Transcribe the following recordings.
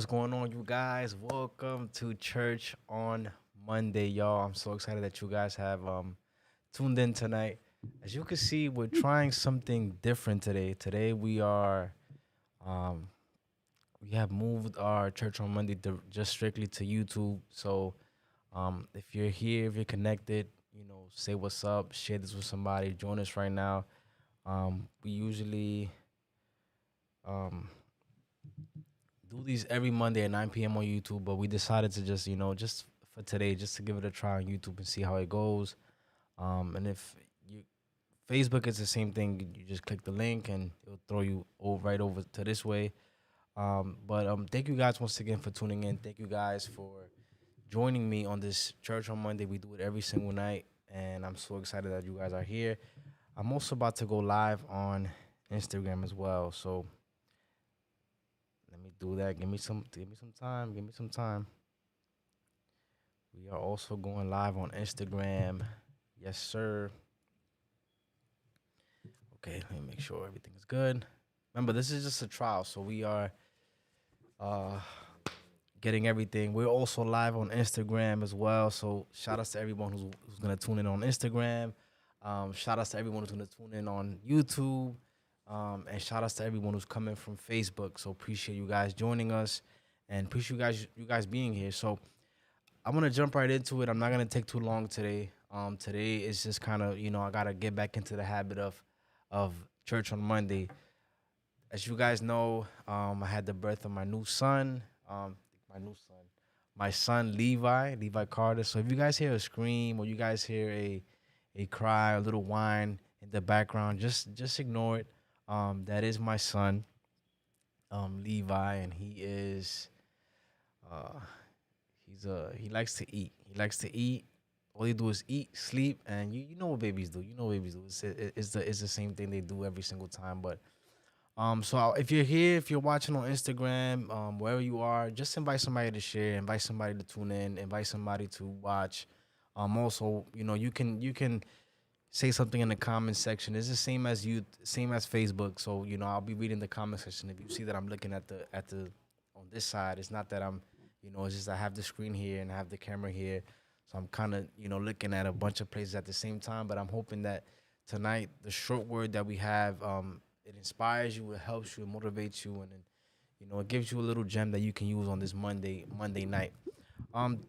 What's going on, you guys? Welcome to Church on Monday, y'all. I'm so excited that you guys have tuned in tonight. As you can see, we're trying something different today. Today um we have moved our Church on Monday just strictly to YouTube. So if you're here, if you're connected, say what's up, share this with somebody, join us right now. We usually um do these every Monday at 9 p.m. on YouTube, but we decided to just for today, just to give it a try on YouTube and see how it goes. And if you Facebook is the same thing, you just click the link and it'll throw you right over to this way. But thank you guys once again for tuning in. Thank you guys for joining me on this Church on Monday. We do it every single night, and I'm so excited that you guys are here. I'm also about to go live on Instagram as well, so let me do that. Give me some time. Give me some time. We are also going live on Instagram. Yes, sir. Okay, let me make sure everything's good. Remember, this is just a trial, so we are uh getting everything. We're also live on Instagram as well. So shout outs to everyone who's gonna tune in on Instagram. Shout outs to everyone who's gonna tune in on YouTube. And shout outs to everyone who's coming from Facebook. So appreciate you guys joining us and appreciate you guys being here. So I'm gonna jump right into it. I'm not gonna take too long today. Today is just kind of I gotta get back into the habit of church on Monday. As you guys know, I had the birth of my new son. My new son, my son Levi Carter. So if you guys hear a scream or you guys hear a cry, a little whine in the background, just ignore it. That is my son, Levi, and uh, he likes to eat. He likes to eat. All they do is eat, sleep, and you know what babies do. You know what babies do. It's the same thing they do every single time. But if you're here, if you're watching on Instagram, wherever you are, just invite somebody to share, invite somebody to tune in, invite somebody to watch. Also, you can say something in the comment section. It's the same as Facebook. So I'll be reading the comment section. If you see that I'm looking at the on this side, it's not that it's just I have the screen here and I have the camera here, so I'm kind of looking at a bunch of places at the same time. But I'm hoping that tonight the short word that we have it inspires you, it helps you, it motivates you, and then it gives you a little gem that you can use on this Monday night. Um,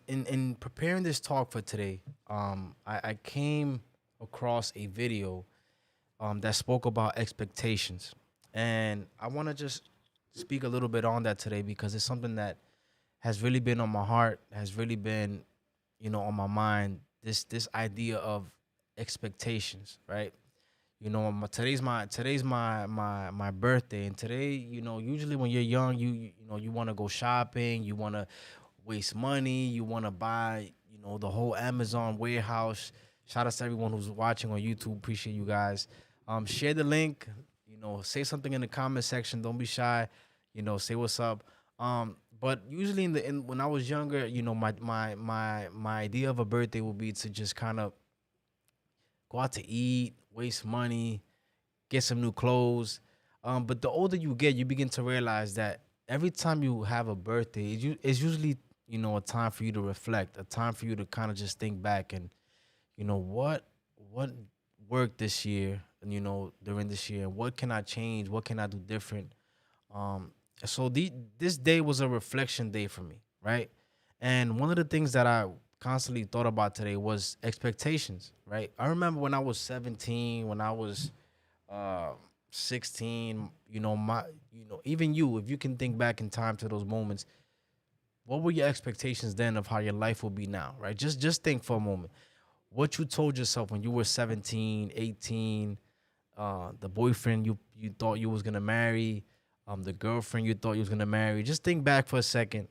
in preparing this talk for today, I came across a video that spoke about expectations, and I want to just speak a little bit on that today because it's something that has really been on my heart, has really been on my mind. This idea of expectations, right? Today's my birthday, and today, usually when you're young, you want to go shopping, you want to waste money, you want to buy, the whole Amazon warehouse. Shout out to everyone who's watching on YouTube. Appreciate you guys. Share the link. Say something in the comment section. Don't be shy. Say what's up. But usually when I was younger, my idea of a birthday would be to just kind of go out to eat, waste money, get some new clothes. But the older you get, you begin to realize that every time you have a birthday, it's usually a time for you to reflect, a time for you to kind of just think back and what worked this year, and during this year, and what can I change, what can I do different. This day was a reflection day for me, right? And one of the things that I constantly thought about today was expectations, right? I remember when I was 17, when I was uh 16, even you, if you can think back in time to those moments, what were your expectations then of how your life will be now, right? Just think for a moment. What you told yourself when you were 17, 18, the boyfriend you thought you was gonna marry, the girlfriend you thought you was gonna marry. Just think back for a second,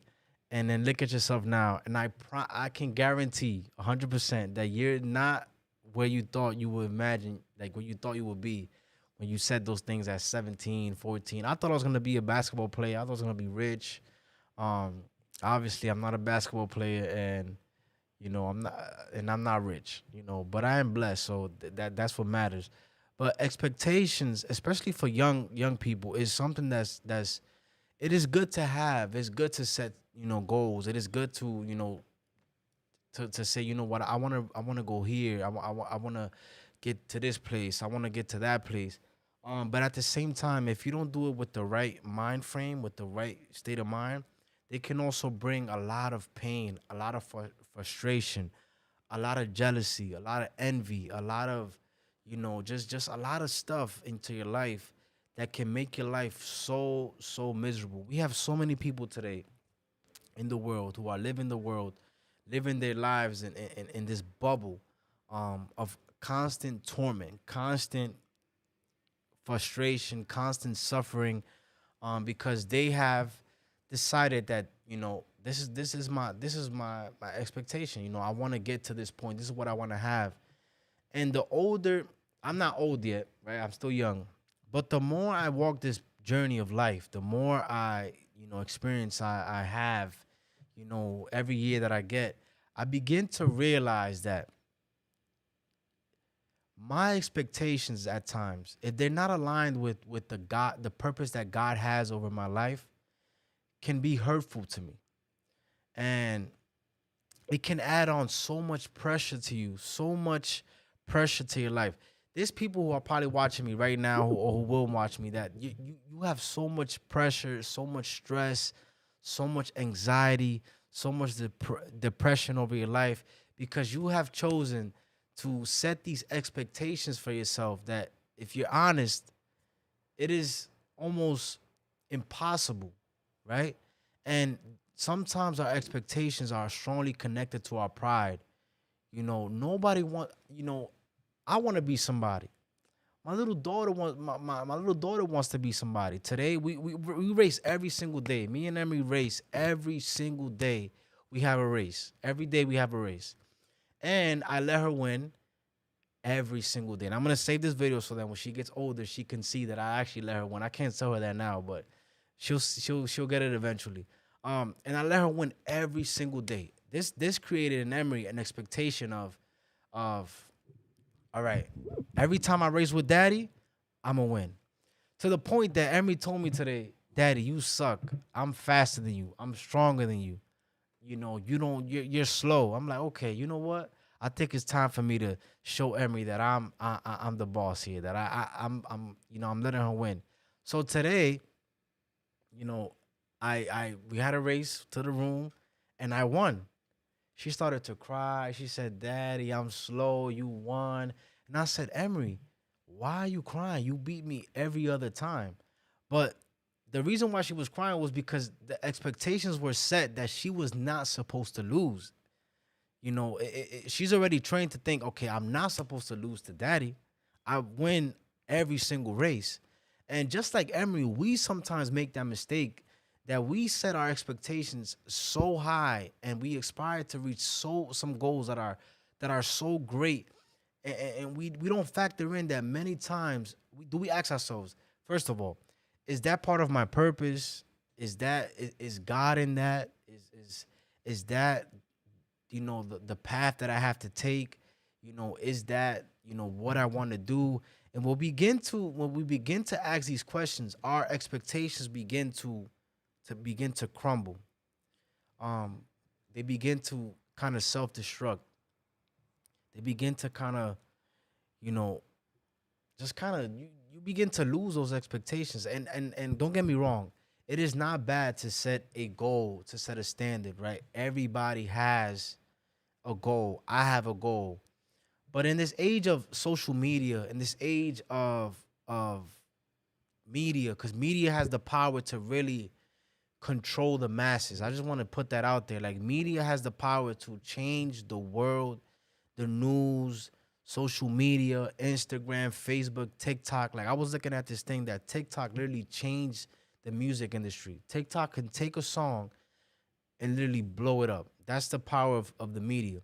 and then look at yourself now. And I can guarantee 100% that you're not where you thought you would imagine, like where you thought you would be when you said those things at 17, 14. I thought I was gonna be a basketball player. I thought I was gonna be rich. Um, Obviously, I'm not a basketball player, and I'm not rich, but I am blessed, so that's what matters. But expectations, especially for young people, is something that's it is good to have. It's good to set, goals. It is good to, to say, you know what, I wanna go here. I wanna get to this place. I wanna get to that place. But at the same time, if you don't do it with the right mind frame, with the right state of mind, it can also bring a lot of pain, a lot of frustration, a lot of jealousy, a lot of envy, a lot of, just a lot of stuff into your life that can make your life so miserable. We have so many people today in the world who are living the world, living their lives in this bubble of constant torment, constant frustration, constant suffering, because they have decided that, this is my expectation. I want to get to this point. This is what I want to have. And the older, I'm not old yet, right? I'm still young, but the more I walk this journey of life, the more I, experience I have, every year that I get, I begin to realize that my expectations at times, if they're not aligned with the purpose that God has over my life, can be hurtful to me. And it can add on so much pressure to you, so much pressure to your life. There's people who are probably watching me right now or who will watch me that you have so much pressure, so much stress, so much anxiety, so much depression over your life because you have chosen to set these expectations for yourself that, if you're honest, it is almost impossible, right? And sometimes our expectations are strongly connected to our pride. Nobody want, I want to be somebody. My little daughter wants to be somebody. Today we race every single day. Me and Emery race every single day. We have a race. Every day we have a race. And I let her win every single day. And I'm gonna save this video so that when she gets older, she can see that I actually let her win. I can't tell her that now, but she'll get it eventually. And I let her win every single day. This created in Emery an expectation of all right, every time I race with Daddy, I'ma win. To the point that Emery told me today, Daddy, you suck. I'm faster than you. I'm stronger than you. You're slow. I'm like, okay, you know what? I think it's time for me to show Emery that I'm the boss here. That I'm I'm letting her win. So today, you know, I we had a race to the room, and I won. She started to cry. She said, "Daddy, I'm slow. You won." And I said, "Emery, why are you crying? You beat me every other time." But the reason why she was crying was because the expectations were set that she was not supposed to lose. She's already trained to think, okay, I'm not supposed to lose to Daddy. I win every single race. And just like Emery, we sometimes make that mistake that we set our expectations so high and we aspire to reach some goals that are so great, and we don't factor in that many times we ask ourselves, first of all, is that part of my purpose? Is God in that? Is that the path that I have to take? Is that what I want to do? And when we begin to ask these questions, our expectations begin to crumble. Um, they begin to kind of self destruct. They begin to kind of, you know, just kind of you begin to lose those expectations. And don't get me wrong, it is not bad to set a goal, to set a standard, right? Everybody has a goal. I have a goal. But in this age of social media, in this age of media, because media has the power to really control the masses. I just want to put that out there. Like, media has the power to change the world, the news, social media, Instagram, Facebook, TikTok. Like, I was looking at this thing that TikTok literally changed the music industry. TikTok can take a song and literally blow it up. That's the power of the media.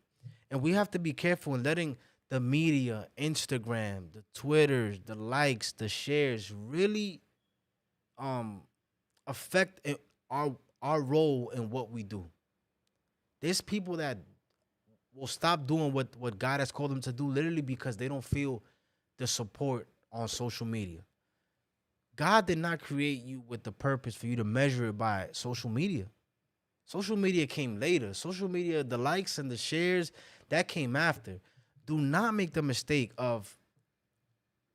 And we have to be careful in letting the media, Instagram, the Twitters, the likes, the shares really um affect our role in what we do. There's people that will stop doing what God has called them to do literally because they don't feel the support on social media. God did not create you with the purpose for you to measure it by social media. Social media came later. Social media, the likes and the shares, that came after. Do not make the mistake of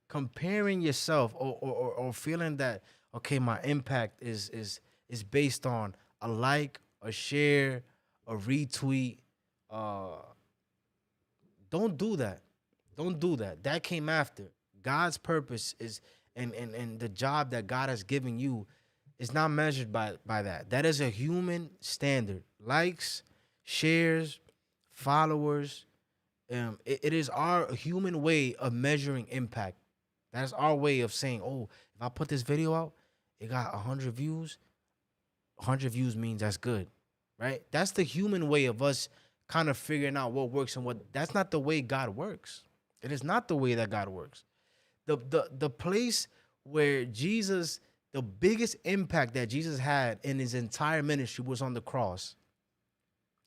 comparing yourself or feeling that, okay, my impact is based on a like, a share, a retweet. Uh, don't do that. Don't do that. That came after. God's purpose is and the job that God has given you is not measured by that. That is a human standard. Likes, shares, followers. It is our human way of measuring impact. That's our way of saying, oh, if I put this video out, it got 100 views. 100 views means that's good, right? That's the human way of us kind of figuring out what works and what. That's not the way God works. It is not the way that God works. The place where Jesus, the biggest impact that Jesus had in his entire ministry was on the cross,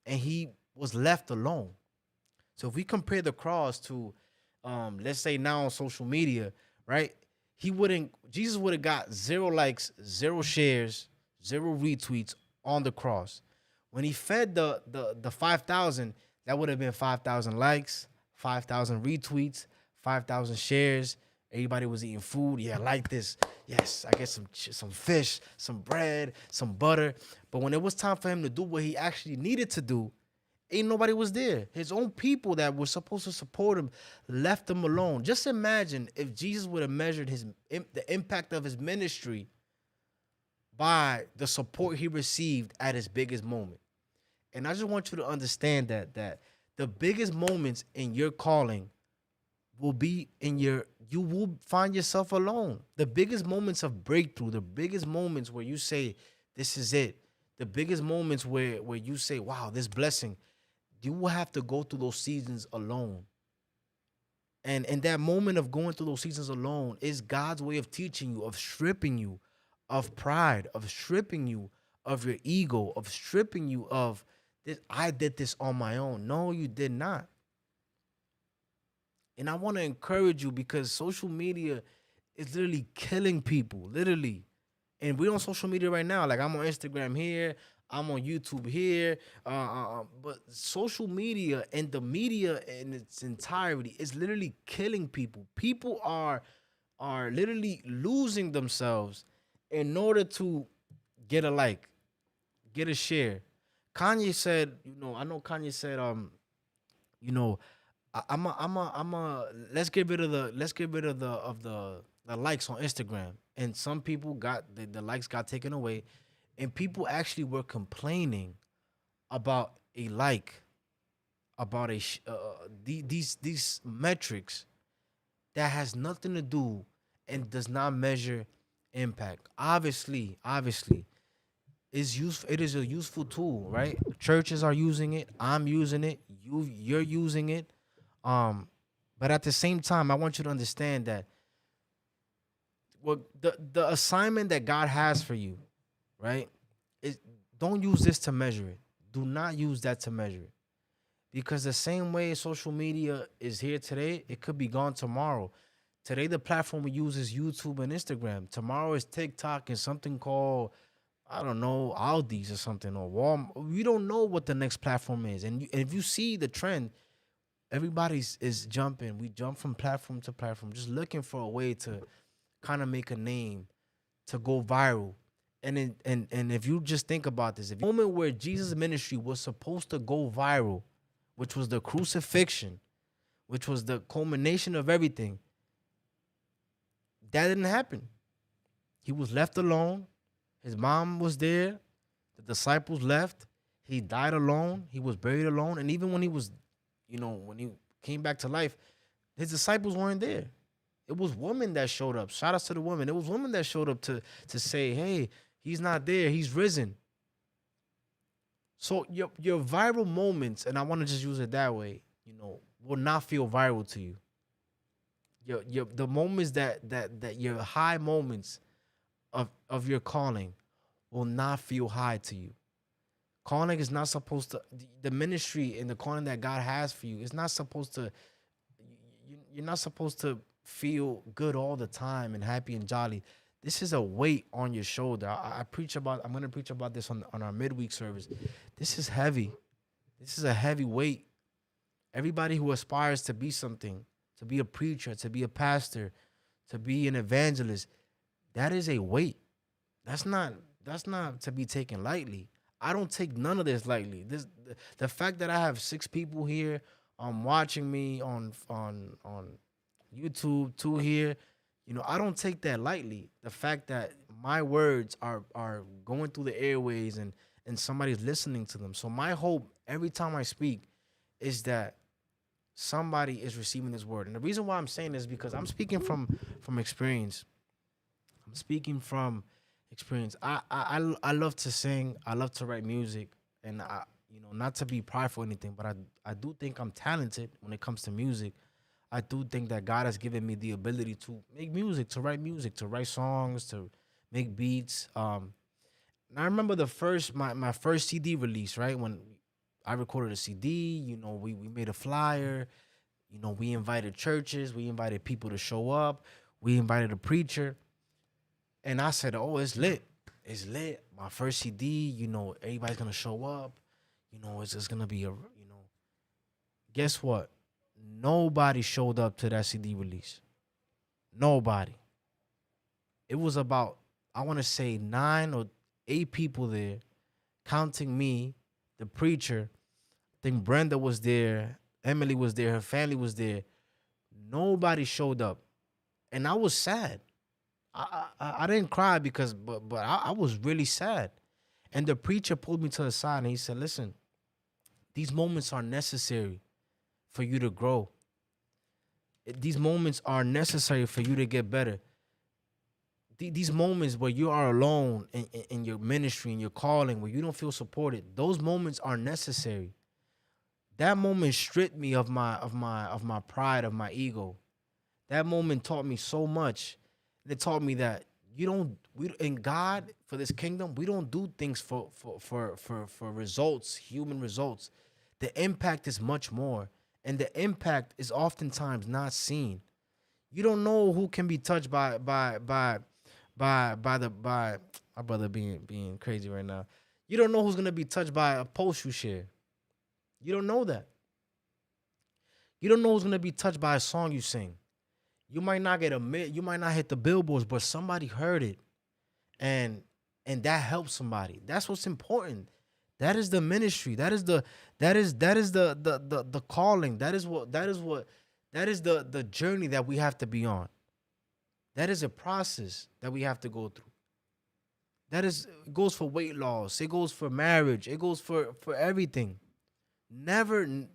and he was left alone. So if we compare the cross to, let's say now on social media, right? Jesus would have got 0 likes, 0 shares, 0 retweets on the cross. When he fed the 5,000, that would have been 5,000 likes, 5,000 retweets, 5,000 shares. Everybody was eating food. Yeah, I like this. Yes, I get some fish, some bread, some butter. But when it was time for him to do what he actually needed to do, ain't nobody was there. His own people that were supposed to support him left him alone. Just imagine if Jesus would have measured the impact of his ministry by the support he received at his biggest moment. And I just want you to understand that the biggest moments in your calling will be you will find yourself alone. The biggest moments of breakthrough, the biggest moments where you say, this is it. The biggest moments where you say, wow, this blessing, you will have to go through those seasons alone. And that moment of going through those seasons alone is God's way of teaching you, of stripping you of pride, of stripping you of your ego, of stripping you of this. I did this on my own. No, you did not. And I want to encourage you because social media is literally killing people, literally. And we're on social media right now. Like I'm on Instagram here, I'm on YouTube here. But social media and the media in its entirety is literally killing people. People are literally losing themselves in order to get a like, get a share. Kanye said, I know Kanye said, you know, let's get rid of the likes on Instagram. And some people got the likes got taken away, and people actually were complaining about a like, about these metrics that has nothing to do and does not measure impact. Obviously, is useful. It is a useful tool, right? Churches are using it. I'm using it. You're using it. But at the same time, I want you to understand that what the assignment that God has for you, right? Is don't use this to measure it. Do not use that to measure it. Because the same way social media is here today, it could be gone tomorrow. Today, the platform we use is YouTube and Instagram. Tomorrow is TikTok and something called, I don't know, Aldi's or something, or Walmart. We don't know what the next platform is. And if you see the trend, everybody's is jumping. We jump from platform to platform, just looking for a way to kind of make a name, to go viral. And if you just think about this, if the moment where Jesus' ministry was supposed to go viral, which was the crucifixion, which was the culmination of everything, that didn't happen. He was left alone. His mom was there. The disciples left. He died alone. He was buried alone. And even when he was, when he came back to life, his disciples weren't there. It was women that showed up. Shout out to the women. It was women that showed up to say, hey, he's not there. He's risen. So your viral moments, and I want to just use it that way, will not feel viral to you. The moments that your high moments of your calling will not feel high to you. Calling is not supposed to, the ministry and the calling that God has for you is not supposed to, you're not supposed to feel good all the time and happy and jolly. This is a weight on your shoulder. I preach about. I'm gonna preach about this on our midweek service. This is heavy. This is a heavy weight. Everybody who aspires to be something, to be a preacher, to be a pastor, to be an evangelist, that is a weight. That's not that's not to be taken lightly. I don't take none of this lightly. The fact that I have 6 people here watching me on YouTube, 2 here, I don't take that lightly. The fact that my words are going through the airways and somebody's listening to them. So my hope every time I speak is that somebody is receiving this word. And the reason why I'm saying this is because I'm speaking from experience. I'm speaking from experience. I love to sing. I love to write music, and not to be prideful or anything, but I do think I'm talented when it comes to music. I do think that God has given me the ability to make music, to write songs, to make beats. And I remember my first CD release, right? When I recorded a CD, we made a flyer, we invited churches, we invited people to show up, we invited a preacher. And I said, oh, it's lit. It's lit. My first CD, everybody's gonna show up. It's just gonna be Guess what? Nobody showed up to that CD release. Nobody. It was about, I want to say 9 or 8 people there, counting me, the preacher. I think Brenda was there, Emily was there, her family was there. Nobody showed up, and I was sad. I didn't cry but I was really sad. And the preacher pulled me to the side and he said, "Listen, these moments are necessary for you to grow. These moments are necessary for you to get better. These moments where you are alone in your ministry, in your calling, where you don't feel supported, those moments are necessary." That moment stripped me of my pride, of my ego. That moment taught me so much. It taught me that we in God, for this kingdom, we don't do things for results, human results. The impact is much more, and the impact is oftentimes not seen. You don't know who can be touched by my brother being crazy right now. You don't know who's gonna be touched by a post you share. You don't know that. You don't know who's gonna be touched by a song you sing. You might not you might not hit the billboards, but somebody heard it, and that helps somebody. That's what's important. That is the ministry. That is the calling. That is the journey that we have to be on. That is a process that we have to go through. It goes for weight loss. It goes for marriage. It goes for everything. Never, and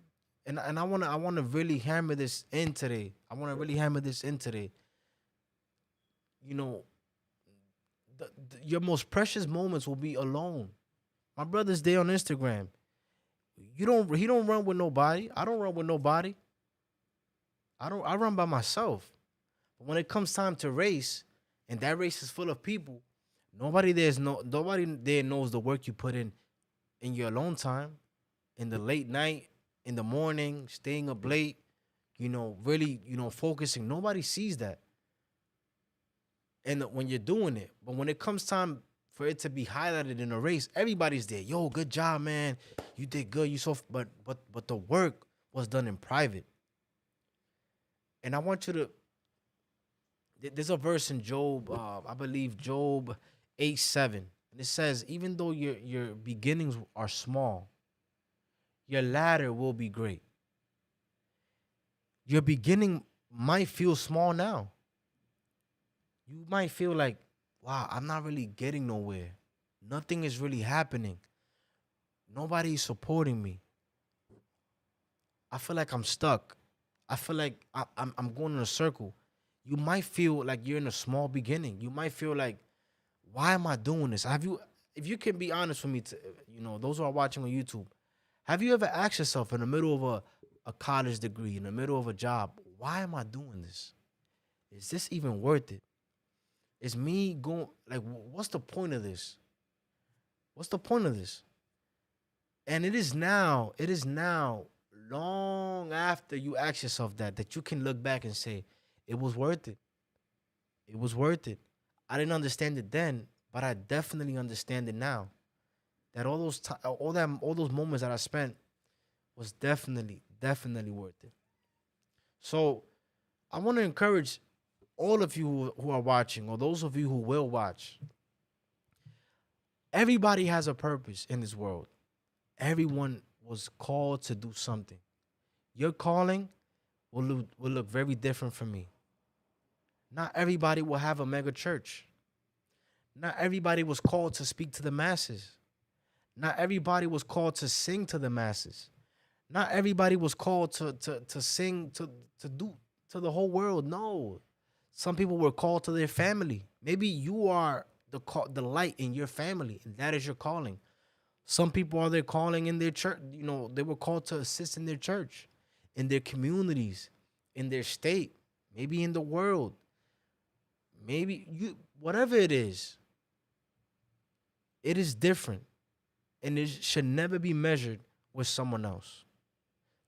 I wanna really hammer this in today. I wanna really hammer this in today. You know, your most precious moments will be alone. My brother's there on Instagram. He don't run with nobody. I don't run with nobody. I run by myself. But when it comes time to race, and that race is full of people, nobody there knows the work you put in your alone time, in the late night, in the morning, staying up late, really, focusing. Nobody sees that. And when you're doing it, but when it comes time for it to be highlighted in a race, everybody's there. Yo, good job, man. You did good. But the work was done in private. And I want you to. There's a verse in Job, I believe Job 8:7, and it says, "Even though your beginnings are small, your ladder will be great." Your beginning might feel small now. You might feel like, wow, I'm not really getting nowhere. Nothing is really happening. Nobody is supporting me. I feel like I'm stuck. I feel like I'm going in a circle. You might feel like you're in a small beginning. You might feel like, why am I doing this? If you can be honest with me, those who are watching on YouTube, have you ever asked yourself in the middle of a college degree, in the middle of a job, why am I doing this? Is this even worth it? Is me going, like, what's the point of this? What's the point of this? And it is now, long after you ask yourself that you can look back and say, it was worth it. It was worth it. I didn't understand it then, but I definitely understand it now. That all those moments that I spent was definitely worth it. So I want to encourage all of you who are watching, or those of you who will watch. Everybody has a purpose in this world. Everyone was called to do something. Your calling will look very different from me. Not everybody will have a mega church. Not everybody was called to speak to the masses. Not everybody was called to sing to the masses. Not everybody was called to sing to do to the whole world. No. Some people were called to their family. Maybe you are the light in your family, and that is your calling. Some people are their calling in their church. You know, they were called to assist in their church, in their communities, in their state, maybe in the world. Maybe you whatever it is different, and it should never be measured with someone else.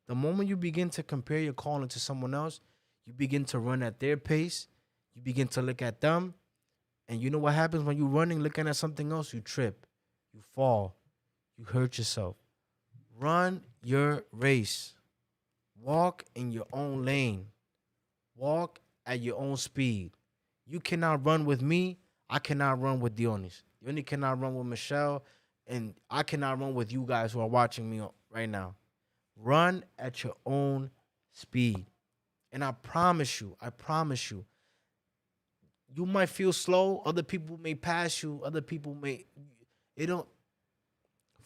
The moment you begin to compare your calling to someone else, you begin to run at their pace. You begin to look at them. And you know what happens when you're running, looking at something else? You trip, you fall, you hurt yourself. Run your race. Walk in your own lane. Walk at your own speed. You cannot run with me. I cannot run with Dionis. Dionis cannot run with Michelle. And I cannot run with you guys who are watching me right now. Run at your own speed. And I promise you, you might feel slow. Other people may pass you. Other people may. It don't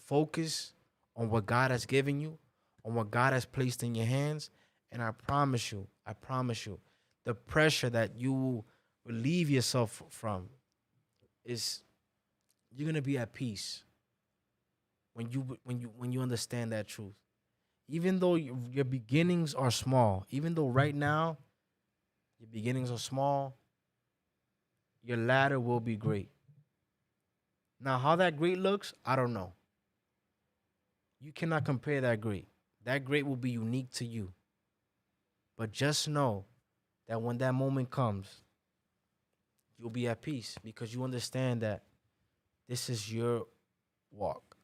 focus on what God has given you, on what God has placed in your hands. And I promise you, the pressure that you relieve yourself from is you're gonna be at peace when you understand that truth. Even though your beginnings are small, even though right now your beginnings are small, your ladder will be great. Now, how that great looks, I don't know. You cannot compare that great. That great will be unique to you. But just know that when that moment comes, you'll be at peace because you understand that this is your walk.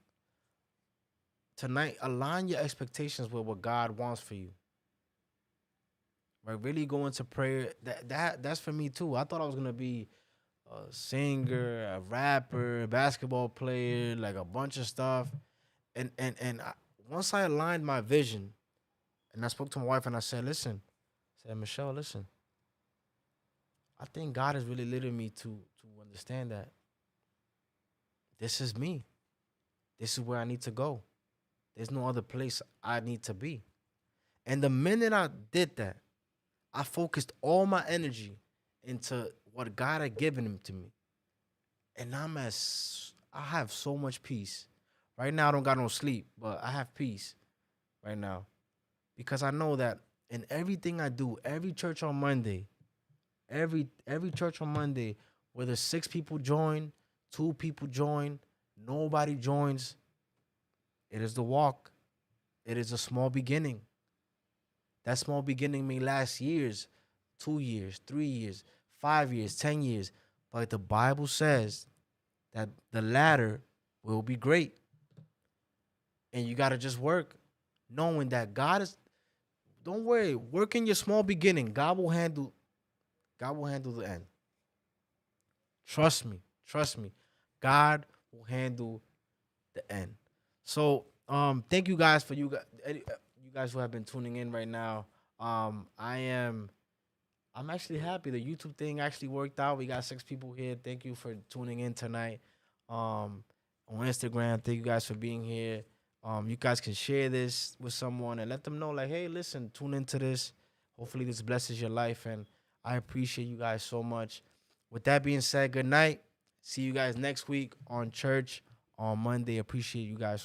Tonight, align your expectations with what God wants for you. Right? Really go into prayer. That's for me too. I thought I was gonna be a singer, a rapper, a basketball player, like a bunch of stuff. Once I aligned my vision, and I spoke to my wife, and I said, "Listen," I said, "Michelle, listen. I think God is really leading me to understand that this is me. This is where I need to go. There's no other place I need to be." And the minute I did that, I focused all my energy into what God had given him to me. And I have so much peace. Right now I don't got no sleep, but I have peace right now. Because I know that in everything I do, every church on Monday, whether six people join, two people join, nobody joins, it is the walk. It is a small beginning. That small beginning may last years, 2 years, 3 years, 5 years, 10 years. But the Bible says that the latter will be great. And you gotta just work, knowing that God is don't worry, work in your small beginning. God will handle the end. Trust me. Trust me. God will handle the end. So thank you guys for you guys who have been tuning in right now. I'm actually happy the YouTube thing actually worked out. We got six people here. Thank you for tuning in tonight. On Instagram, thank you guys for being here. You guys can share this with someone and let them know, like, hey, listen, tune into this. Hopefully, this blesses your life, and I appreciate you guys so much. With that being said, good night. See you guys next week on church on Monday. Appreciate you guys so